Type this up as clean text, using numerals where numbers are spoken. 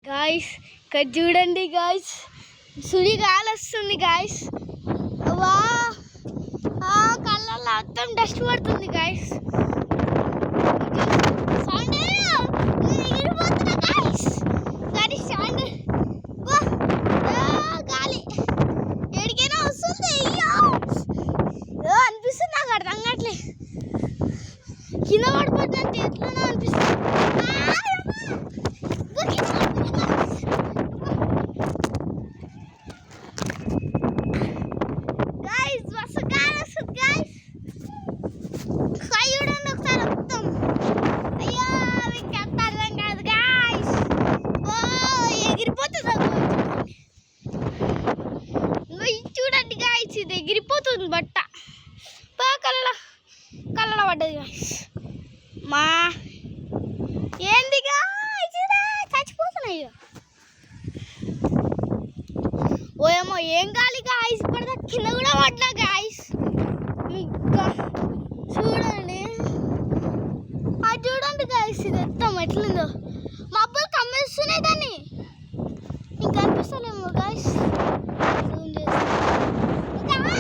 Guys ఇక్కడ చూడండి guys, సుడి గాలి వస్తుంది గాయస్. వా కళ్ళల్లో మొత్తం డస్ట్ పడుతుంది గాయస్. సౌండ్ ఎగిరిపోతున్నా గాయస్. గాలి సౌండ్ గాలి ఎడికైనా వస్తుంది. అనిపిస్తుంది, నాకు అర్థం కావట్లే. కింద పడిపోతుంటే ఎట్లనో అనిపిస్తుంది. చూడండి గాయస్, ఇది ఎగిరిపోతుంది బట్ట. కళ్ళ పడ్డది గాయస్. మా ఏంది గాయస్, చచ్చిపోతున్నాయి. ఓయేమో ఏం గాలి గాయస్, పడదా కింద కూడా పడ్డా గాయస్. చూడండి, చూడండి గాయస్, ఇది ఎత్తాం ఎట్లుందో.